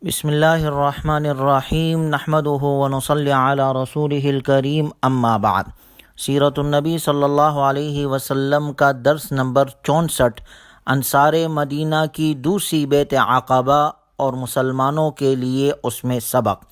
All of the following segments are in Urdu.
بسم اللہ الرحمن الرحیم نحمدہ ونصلی علی رسولہ الکریم اما بعد۔ سیرت النبی صلی اللہ علیہ وسلم کا درس نمبر 64، انصار مدینہ کی دوسری بیعت عقبہ اور مسلمانوں کے لیے اس میں سبق۔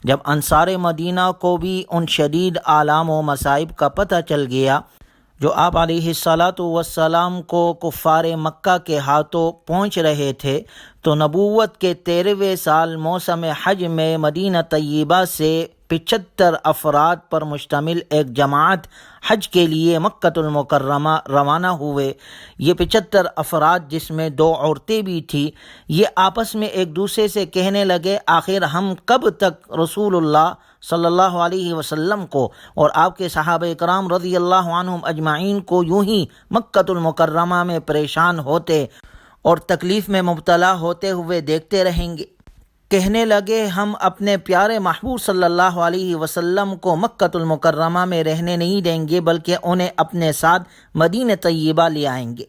جب انصار مدینہ کو بھی ان شدید آلام و مصائب کا پتہ چل گیا جو آپ علیہ الصلاۃ والسلام کو کفار مکہ کے ہاتھوں پہنچ رہے تھے، تو نبوت کے 13ویں سال موسم حج میں مدینہ طیبہ سے 75 افراد پر مشتمل ایک جماعت حج کے لیے مکۃ المکرمہ روانہ ہوئے۔ یہ 75 افراد جس میں 2 عورتیں بھی تھیں، یہ آپس میں ایک دوسرے سے کہنے لگے، آخر ہم کب تک رسول اللہ صلی اللہ علیہ وسلم کو اور آپ کے صحابہ کرام رضی اللہ عنہم اجمعین کو یوں ہی مکۃ المکرمہ میں پریشان ہوتے اور تکلیف میں مبتلا ہوتے ہوئے دیکھتے رہیں گے؟ کہنے لگے، ہم اپنے پیارے محبوب صلی اللہ علیہ وسلم کو مکۃ المکرمہ میں رہنے نہیں دیں گے، بلکہ انہیں اپنے ساتھ مدینہ طیبہ لے آئیں گے۔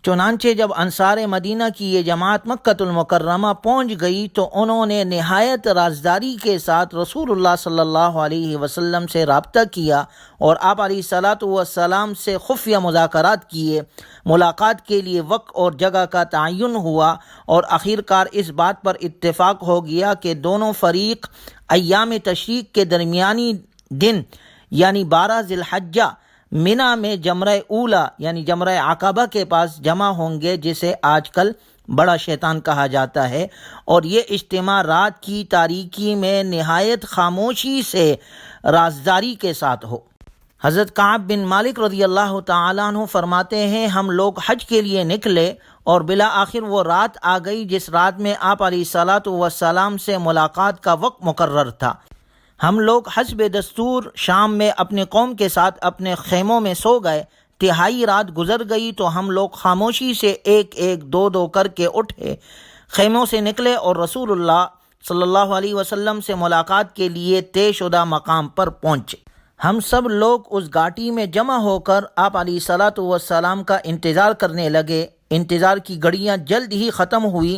چنانچہ جب انصار مدینہ کی یہ جماعت مکۃ المکرمہ پہنچ گئی تو انہوں نے نہایت رازداری کے ساتھ رسول اللہ صلی اللہ علیہ وسلم سے رابطہ کیا اور آپ علیہ الصلاۃ والسلام سے خفیہ مذاکرات کیے۔ ملاقات کے لیے وقت اور جگہ کا تعین ہوا اور آخرکار اس بات پر اتفاق ہو گیا کہ دونوں فریق ایام تشریق کے درمیانی دن یعنی 12 ذی الحجہ منی میں جمرہ اولا یعنی جمرہ عقبہ کے پاس جمع ہوں گے، جسے آج کل بڑا شیطان کہا جاتا ہے، اور یہ اجتماع رات کی تاریکی میں نہایت خاموشی سے رازداری کے ساتھ ہو۔ حضرت کعب بن مالک رضی اللہ تعالیٰ عنہ فرماتے ہیں، ہم لوگ حج کے لیے نکلے اور بالآخر وہ رات آ گئی جس رات میں آپ علیہ الصلاۃ والسلام سے ملاقات کا وقت مقرر تھا۔ ہم لوگ حسب دستور شام میں اپنی قوم کے ساتھ اپنے خیموں میں سو گئے۔ تہائی رات گزر گئی تو ہم لوگ خاموشی سے ایک ایک دو دو کر کے اٹھے، خیموں سے نکلے اور رسول اللہ صلی اللہ علیہ وسلم سے ملاقات کے لیے طے شدہ مقام پر پہنچے۔ ہم سب لوگ اس گھاٹی میں جمع ہو کر آپ علیہ الصلاۃ والسلام کا انتظار کرنے لگے۔ انتظار کی گھڑیاں جلد ہی ختم ہوئی۔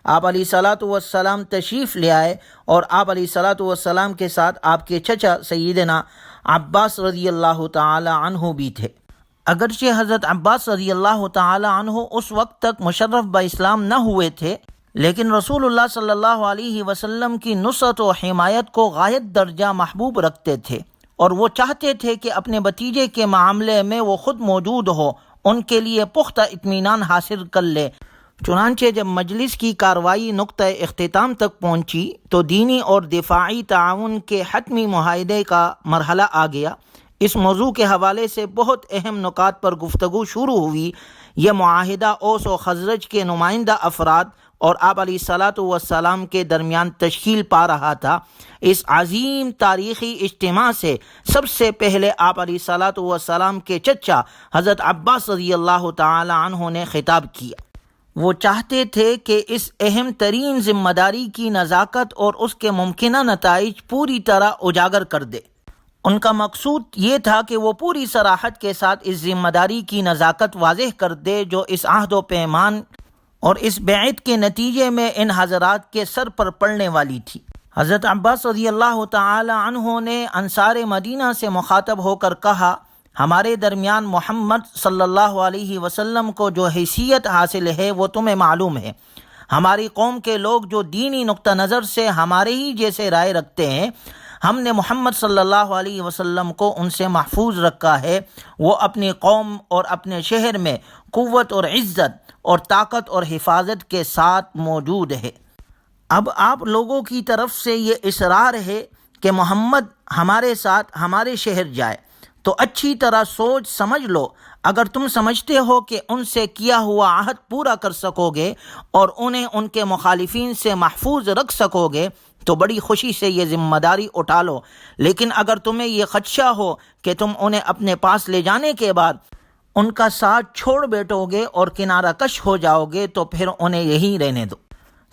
آپ علیہ الصلاۃ والسلام تشریف لے آئے اور آپ علیہ الصلاۃ والسلام کے ساتھ آپ کے چچا سیدنا عباس رضی اللہ تعالی عنہ بھی تھے۔ اگرچہ حضرت عباس رضی اللہ تعالی عنہ اس وقت تک مشرف باسلام نہ ہوئے تھے، لیکن رسول اللہ صلی اللہ علیہ وسلم کی نصرت و حمایت کو غایت درجہ محبوب رکھتے تھے، اور وہ چاہتے تھے کہ اپنے بھتیجے کے معاملے میں وہ خود موجود ہو، ان کے لیے پختہ اطمینان حاصل کر لے۔ چنانچہ جب مجلس کی کارروائی نقطہ اختتام تک پہنچی تو دینی اور دفاعی تعاون کے حتمی معاہدے کا مرحلہ آ گیا۔ اس موضوع کے حوالے سے بہت اہم نکات پر گفتگو شروع ہوئی۔ یہ معاہدہ اوس و خزرج کے نمائندہ افراد اور آپ علیہ الصلاۃ والسلام کے درمیان تشکیل پا رہا تھا۔ اس عظیم تاریخی اجتماع سے سب سے پہلے آپ علیہ الصلاۃ والسلام کے چچا حضرت عباس رضی اللہ تعالی عنہ نے خطاب کیا۔ وہ چاہتے تھے کہ اس اہم ترین ذمہ داری کی نزاکت اور اس کے ممکنہ نتائج پوری طرح اجاگر کر دے۔ ان کا مقصود یہ تھا کہ وہ پوری صراحت کے ساتھ اس ذمہ داری کی نزاکت واضح کر دے جو اس عہد و پیمان اور اس بیعت کے نتیجے میں ان حضرات کے سر پر پڑنے والی تھی۔ حضرت عباس رضی اللہ تعالی عنہ نے انصار مدینہ سے مخاطب ہو کر کہا، ہمارے درمیان محمد صلی اللہ علیہ وسلم کو جو حیثیت حاصل ہے وہ تمہیں معلوم ہے۔ ہماری قوم کے لوگ جو دینی نقطہ نظر سے ہمارے ہی جیسے رائے رکھتے ہیں، ہم نے محمد صلی اللہ علیہ وسلم کو ان سے محفوظ رکھا ہے۔ وہ اپنی قوم اور اپنے شہر میں قوت اور عزت اور طاقت اور حفاظت کے ساتھ موجود ہے۔ اب آپ لوگوں کی طرف سے یہ اصرار ہے کہ محمد ہمارے ساتھ ہمارے شہر جائے، تو اچھی طرح سوچ سمجھ لو، اگر تم سمجھتے ہو کہ ان سے کیا ہوا عہد پورا کر سکو گے اور انہیں ان کے مخالفین سے محفوظ رکھ سکو گے تو بڑی خوشی سے یہ ذمہ داری اٹھا لو، لیکن اگر تمہیں یہ خدشہ ہو کہ تم انہیں اپنے پاس لے جانے کے بعد ان کا ساتھ چھوڑ بیٹھو گے اور کنارہ کش ہو جاؤ گے تو پھر انہیں یہیں رہنے دو۔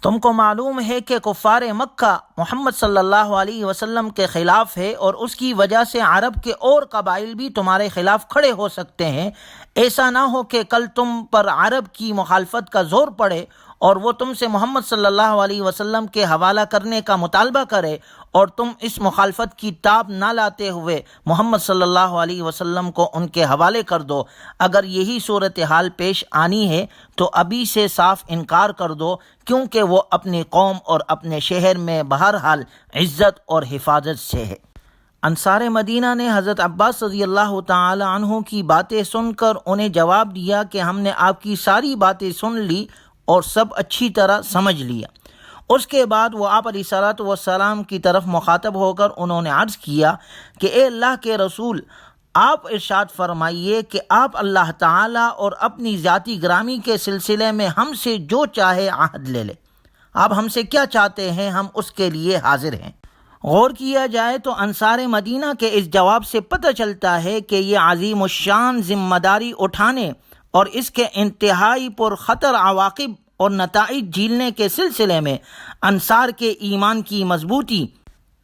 تم کو معلوم ہے کہ کفار مکہ محمد صلی اللہ علیہ وسلم کے خلاف ہے، اور اس کی وجہ سے عرب کے اور قبائل بھی تمہارے خلاف کھڑے ہو سکتے ہیں۔ ایسا نہ ہو کہ کل تم پر عرب کی مخالفت کا زور پڑے اور وہ تم سے محمد صلی اللہ علیہ وسلم کے حوالہ کرنے کا مطالبہ کرے اور تم اس مخالفت کی تاب نہ لاتے ہوئے محمد صلی اللہ علیہ وسلم کو ان کے حوالے کر دو، اگر یہی صورتحال پیش آنی ہے تو ابھی سے صاف انکار کر دو، کیونکہ وہ اپنی قوم اور اپنے شہر میں بہرحال عزت اور حفاظت سے ہے۔ انصار مدینہ نے حضرت عباس رضی اللہ تعالی عنہ کی باتیں سن کر انہیں جواب دیا کہ ہم نے آپ کی ساری باتیں سن لی اور سب اچھی طرح سمجھ لیا۔ اس کے بعد وہ آپ علیہ الصلوۃ والسلام کی طرف مخاطب ہو کر انہوں نے عرض کیا کہ اے اللہ کے رسول، آپ ارشاد فرمائیے کہ آپ اللہ تعالیٰ اور اپنی ذاتی گرامی کے سلسلے میں ہم سے جو چاہے عہد لے لیں۔ آپ ہم سے کیا چاہتے ہیں، ہم اس کے لیے حاضر ہیں۔ غور کیا جائے تو انصار مدینہ کے اس جواب سے پتہ چلتا ہے کہ یہ عظیم الشان ذمہ داری اٹھانے اور اس کے انتہائی پرخطر عواقب اور نتائج جھیلنے کے سلسلے میں انصار کے ایمان کی مضبوطی،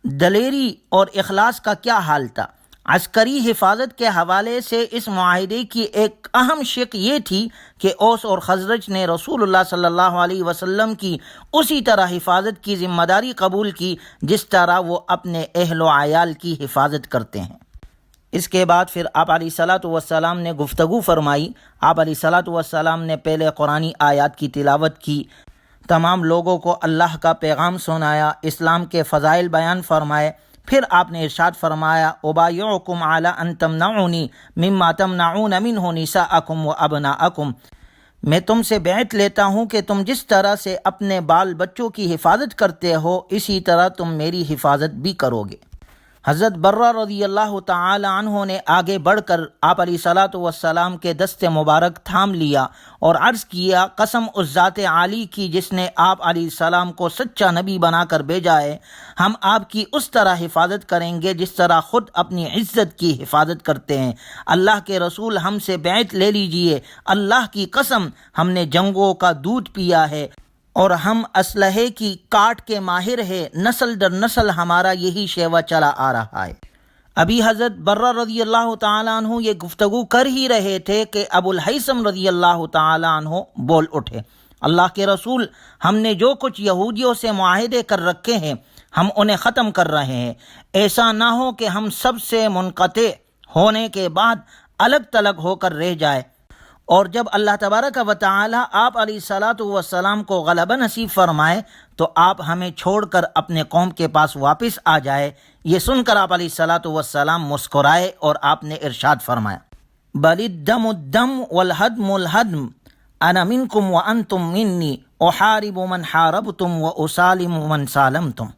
دلیری اور اخلاص کا کیا حال تھا۔ عسکری حفاظت کے حوالے سے اس معاہدے کی ایک اہم شق یہ تھی کہ اوس اور خزرج نے رسول اللہ صلی اللہ علیہ وسلم کی اسی طرح حفاظت کی ذمہ داری قبول کی جس طرح وہ اپنے اہل و عیال کی حفاظت کرتے ہیں۔ اس کے بعد پھر آپ علیہ الصلوۃ والسلام نے گفتگو فرمائی۔ آپ علیہ الصلوۃ والسلام نے پہلے قرآنی آیات کی تلاوت کی، تمام لوگوں کو اللہ کا پیغام سنایا، اسلام کے فضائل بیان فرمائے، پھر آپ نے ارشاد فرمایا ابایعکم علی ان تمنعونی مما تمنعون منہ نساءکم و ابناءکم، میں تم سے بیعت لیتا ہوں کہ تم جس طرح سے اپنے بال بچوں کی حفاظت کرتے ہو اسی طرح تم میری حفاظت بھی کرو گے۔ حضرت برہ رضی اللہ تعالی عنہ نے آگے بڑھ کر آپ علیہ الصلوۃ والسلام کے دست مبارک تھام لیا اور عرض کیا، قسم اس ذات عالی کی جس نے آپ علیہ السلام کو سچا نبی بنا کر بھیجا ہے، ہم آپ کی اس طرح حفاظت کریں گے جس طرح خود اپنی عزت کی حفاظت کرتے ہیں۔ اللہ کے رسول ہم سے بیعت لے لیجئے، اللہ کی قسم ہم نے جنگوں کا دودھ پیا ہے اور ہم اسلحے کی کاٹ کے ماہر ہے، نسل در نسل ہمارا یہی شیوا چلا آ رہا ہے۔ ابھی حضرت برہ رضی اللہ تعالیٰ عنہ یہ گفتگو کر ہی رہے تھے کہ ابو الہیثم رضی اللہ تعالیٰ عنہ بول اٹھے، اللہ کے رسول، ہم نے جو کچھ یہودیوں سے معاہدے کر رکھے ہیں ہم انہیں ختم کر رہے ہیں، ایسا نہ ہو کہ ہم سب سے منقطع ہونے کے بعد الگ تلگ ہو کر رہ جائے، اور جب اللہ تبارک و تعالی آپ علیہ الصلوۃ والسلام کو غلبہ نصیب فرمائے تو آپ ہمیں چھوڑ کر اپنے قوم کے پاس واپس آ جائے۔ یہ سن کر آپ علیہ الصلوۃ والسلام مسکرائے اور آپ نے ارشاد فرمایا، بل الدم الدم والہدم الہدم، انا منکم وانتم منی، احارب من حاربتم واسالم من سالمتم۔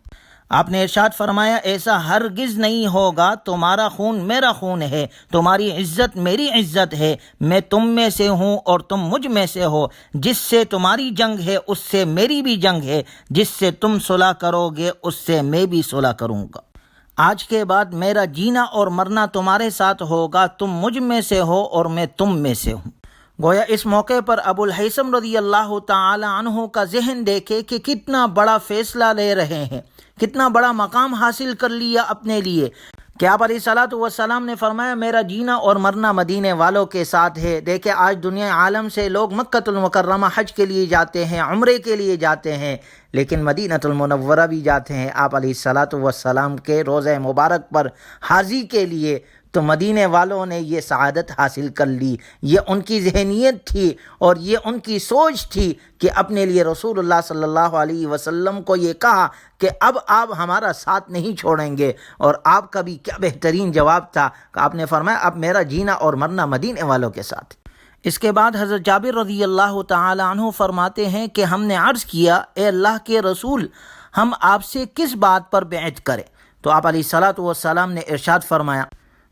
آپ نے ارشاد فرمایا، ایسا ہرگز نہیں ہوگا، تمہارا خون میرا خون ہے، تمہاری عزت میری عزت ہے، میں تم میں سے ہوں اور تم مجھ میں سے ہو، جس سے تمہاری جنگ ہے اس سے میری بھی جنگ ہے، جس سے تم صلح کرو گے اس سے میں بھی صلح کروں گا۔ آج کے بعد میرا جینا اور مرنا تمہارے ساتھ ہوگا، تم مجھ میں سے ہو اور میں تم میں سے ہوں۔ گویا اس موقع پر ابو الہیثم رضی اللہ تعالی عنہ کا ذہن دیکھے کہ کتنا بڑا فیصلہ لے رہے ہیں، کتنا بڑا مقام حاصل کر لیا اپنے لیے کہ آپ علیہ الصلوۃ والسلام نے فرمایا میرا جینا اور مرنا مدینے والوں کے ساتھ ہے۔ دیکھیں آج دنیا عالم سے لوگ مکۃ المکرمہ حج کے لیے جاتے ہیں، عمرے کے لیے جاتے ہیں، لیکن مدینہ المنورہ بھی جاتے ہیں آپ علیہ الصلوۃ والسلام کے روضہ مبارک پر حاضری کے لیے۔ تو مدینے والوں نے یہ سعادت حاصل کر لی، یہ ان کی ذہنیت تھی اور یہ ان کی سوچ تھی کہ اپنے لیے رسول اللہ صلی اللہ علیہ وسلم کو یہ کہا کہ اب آپ ہمارا ساتھ نہیں چھوڑیں گے، اور آپ کا بھی کیا بہترین جواب تھا کہ آپ نے فرمایا اب میرا جینا اور مرنا مدینے والوں کے ساتھ۔ اس کے بعد حضرت جابر رضی اللہ تعالی عنہ فرماتے ہیں کہ ہم نے عرض کیا، اے اللہ کے رسول، ہم آپ سے کس بات پر بیعت کریں؟ تو آپ علیہ الصلوۃ والسلام نے ارشاد فرمایا،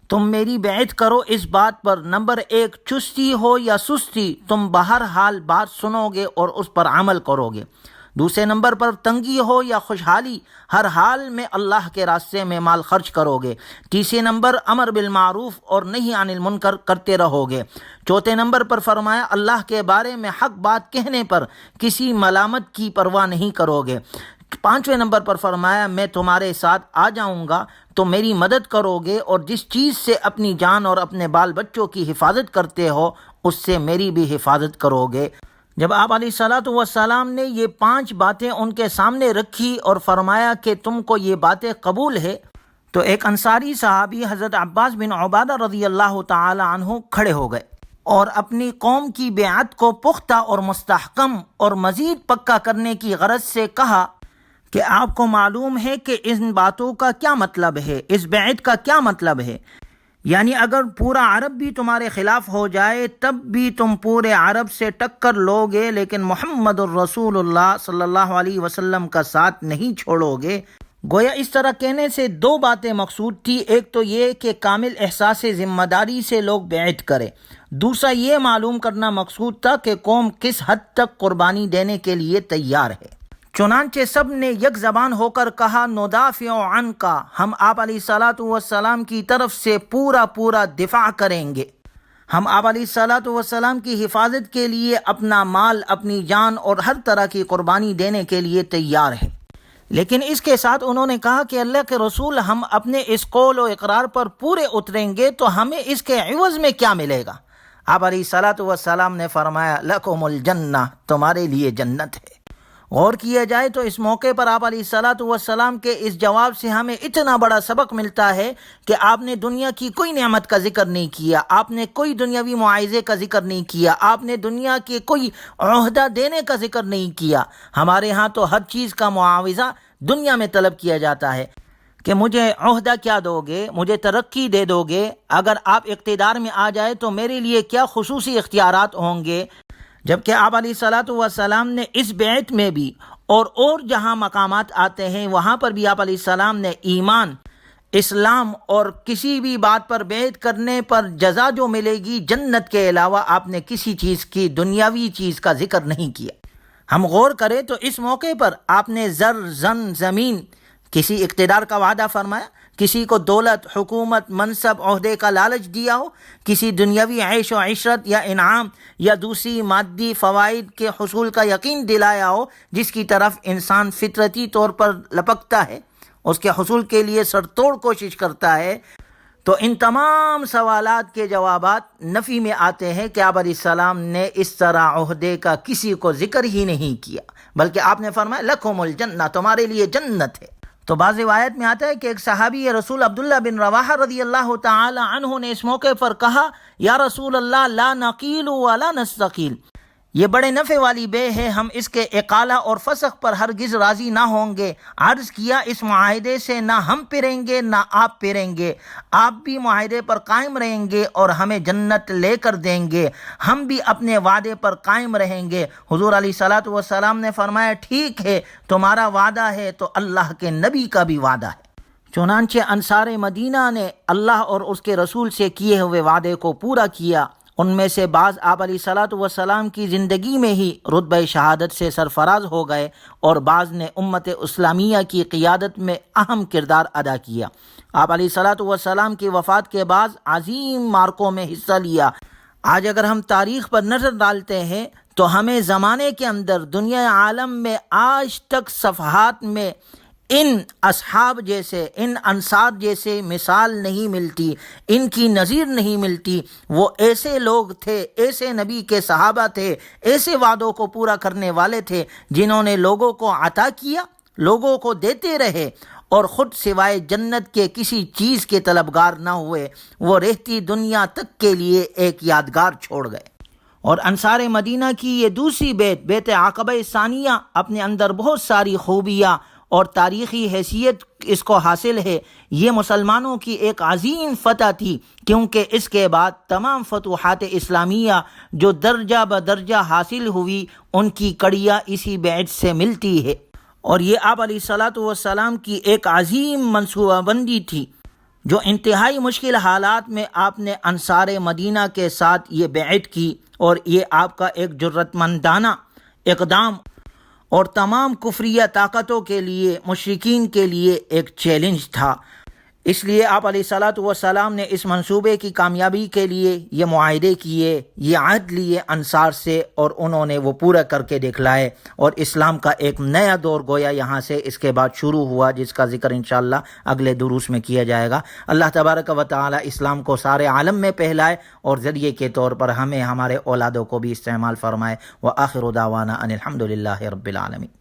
تم میری بیعت کرو اس بات پر، نمبر 1 چستی ہو یا سستی تم بہرحال بات سنو گے اور اس پر عمل کرو گے، دوسرے نمبر پر تنگی ہو یا خوشحالی ہر حال میں اللہ کے راستے میں مال خرچ کرو گے، تیسرے نمبر امر بالمعروف اور نہی عن المنکر کرتے رہو گے، چوتھے نمبر پر فرمایا اللہ کے بارے میں حق بات کہنے پر کسی ملامت کی پرواہ نہیں کرو گے، پانچویں نمبر پر فرمایا میں تمہارے ساتھ آ جاؤں گا تو میری مدد کرو گے، اور جس چیز سے اپنی جان اور اپنے بال بچوں کی حفاظت کرتے ہو اس سے میری بھی حفاظت کرو گے۔ جب آپ علیہ الصلوۃ والسلام نے یہ 5 باتیں ان کے سامنے رکھی اور فرمایا کہ تم کو یہ باتیں قبول ہے، تو ایک انصاری صحابی حضرت عباس بن عبادہ رضی اللہ تعالی عنہ کھڑے ہو گئے اور اپنی قوم کی بیعت کو پختہ اور مستحکم اور مزید پکا کرنے کی غرض سے کہا کہ آپ کو معلوم ہے کہ ان باتوں کا کیا مطلب ہے، اس بیعت کا کیا مطلب ہے؟ یعنی اگر پورا عرب بھی تمہارے خلاف ہو جائے تب بھی تم پورے عرب سے ٹکر لو گے، لیکن محمد الرسول اللہ صلی اللہ علیہ وسلم کا ساتھ نہیں چھوڑو گے۔ گویا اس طرح کہنے سے 2 باتیں مقصود تھی، ایک تو یہ کہ کامل احساس ذمہ داری سے لوگ بیعت کرے، دوسرا یہ معلوم کرنا مقصود تھا کہ قوم کس حد تک قربانی دینے کے لیے تیار ہے۔ چنانچہ سب نے یک زبان ہو کر کہا ندافع عنک، ہم آپ علیہ الصلوۃ والسلام کی طرف سے پورا دفاع کریں گے، ہم آپ علیہ الصلوۃ والسلام کی حفاظت کے لیے اپنا مال، اپنی جان اور ہر طرح کی قربانی دینے کے لیے تیار ہیں۔ لیکن اس کے ساتھ انہوں نے کہا کہ اللہ کے رسول، ہم اپنے اس قول و اقرار پر پورے اتریں گے تو ہمیں اس کے عوض میں کیا ملے گا؟ آپ علیہ الصلوۃ والسلام نے فرمایا لکم الجنہ، تمہارے لیے جنت ہے۔ غور کیا جائے تو اس موقع پر آپ علیہ الصلوۃ والسلام کے اس جواب سے ہمیں اتنا بڑا سبق ملتا ہے کہ آپ نے دنیا کی کوئی نعمت کا ذکر نہیں کیا، آپ نے کوئی دنیاوی معاوضے کا ذکر نہیں کیا، آپ نے دنیا کے کوئی عہدہ دینے کا ذکر نہیں کیا۔ ہمارے ہاں تو ہر چیز کا معاوضہ دنیا میں طلب کیا جاتا ہے کہ مجھے عہدہ کیا دو گے، مجھے ترقی دے دو گے، اگر آپ اقتدار میں آ جائے تو میرے لیے کیا خصوصی اختیارات ہوں گے، جبکہ آپ علیہ الصلوۃ والسلام نے اس بیعت میں بھی اور جہاں مقامات آتے ہیں وہاں پر بھی آپ علیہ السلام نے ایمان، اسلام اور کسی بھی بات پر بیعت کرنے پر جزا جو ملے گی جنت کے علاوہ آپ نے کسی چیز کی دنیاوی چیز کا ذکر نہیں کیا۔ ہم غور کریں تو اس موقع پر آپ نے زمین، کسی اقتدار کا وعدہ فرمایا، کسی کو دولت، حکومت، منصب، عہدے کا لالچ دیا ہو، کسی دنیاوی عیش و عشرت یا انعام یا دوسری مادی فوائد کے حصول کا یقین دلایا ہو جس کی طرف انسان فطرتی طور پر لپکتا ہے، اس کے حصول کے لیے سر توڑ کوشش کرتا ہے، تو ان تمام سوالات کے جوابات نفی میں آتے ہیں کہ آپ علیہ السلام نے اس طرح عہدے کا کسی کو ذکر ہی نہیں کیا، بلکہ آپ نے فرمایا لکم الجنہ، تمہارے لیے جنت ہے۔ تو بعض روایت میں آتا ہے کہ ایک صحابی رسول عبداللہ بن رواحہ رضی اللہ تعالی عنہ نے اس موقع پر کہا یا رسول اللہ لا نقیل ولا نستقیل، یہ بڑے نفع والی بے ہے، ہم اس کے اقالہ اور فسخ پر ہرگز راضی نہ ہوں گے۔ عرض کیا اس معاہدے سے نہ ہم پریں گے نہ آپ پریں گے، آپ بھی معاہدے پر قائم رہیں گے اور ہمیں جنت لے کر دیں گے، ہم بھی اپنے وعدے پر قائم رہیں گے۔ حضور علیہ الصلوۃ والسلام نے فرمایا ٹھیک ہے، تمہارا وعدہ ہے تو اللہ کے نبی کا بھی وعدہ ہے۔ چنانچہ انصار مدینہ نے اللہ اور اس کے رسول سے کیے ہوئے وعدے کو پورا کیا۔ ان میں سے بعض آپ علیہ الصلوۃ والسلام کی زندگی میں ہی رتبہ شہادت سے سرفراز ہو گئے اور بعض نے امت اسلامیہ کی قیادت میں اہم کردار ادا کیا۔ آپ علیہ الصلوۃ والسلام کی وفات کے بعد عظیم مارکوں میں حصہ لیا۔ آج اگر ہم تاریخ پر نظر ڈالتے ہیں تو ہمیں زمانے کے اندر دنیا عالم میں آج تک صفحات میں ان اصحاب جیسے، ان انصار جیسے مثال نہیں ملتی، ان کی نظیر نہیں ملتی۔ وہ ایسے لوگ تھے، ایسے نبی کے صحابہ تھے، ایسے وعدوں کو پورا کرنے والے تھے جنہوں نے لوگوں کو عطا کیا، لوگوں کو دیتے رہے اور خود سوائے جنت کے کسی چیز کے طلبگار نہ ہوئے، وہ رہتی دنیا تک کے لیے ایک یادگار چھوڑ گئے۔ اور انصار مدینہ کی یہ دوسری بیعت عقبہ ثانیہ اپنے اندر بہت ساری خوبیاں اور تاریخی حیثیت اس کو حاصل ہے۔ یہ مسلمانوں کی ایک عظیم فتح تھی، کیونکہ اس کے بعد تمام فتوحات اسلامیہ جو درجہ بدرجہ حاصل ہوئی ان کی کڑیاں اسی بیعت سے ملتی ہے، اور یہ آپ علیہ الصلوۃ والسلام کی ایک عظیم منصوبہ بندی تھی جو انتہائی مشکل حالات میں آپ نے انصار مدینہ کے ساتھ یہ بیعت کی، اور یہ آپ کا ایک جرأت مندانہ اقدام اور تمام کفریہ طاقتوں کے لیے، مشرکین کے لیے ایک چیلنج تھا۔ اس لیے آپ علیہ الصلاۃ والسلام نے اس منصوبے کی کامیابی کے لیے یہ معاہدے کیے، یہ عہد لیے انصار سے، اور انہوں نے وہ پورا کر کے دکھلائے، اور اسلام کا ایک نیا دور گویا یہاں سے اس کے بعد شروع ہوا، جس کا ذکر انشاءاللہ اگلے دروس میں کیا جائے گا۔ اللہ تبارک و تعالی اسلام کو سارے عالم میں پھیلائے اور ذریعے کے طور پر ہمیں ہمارے اولادوں کو بھی استعمال فرمائے۔ وآخر دعوانا ان الحمد للہ رب العالمین۔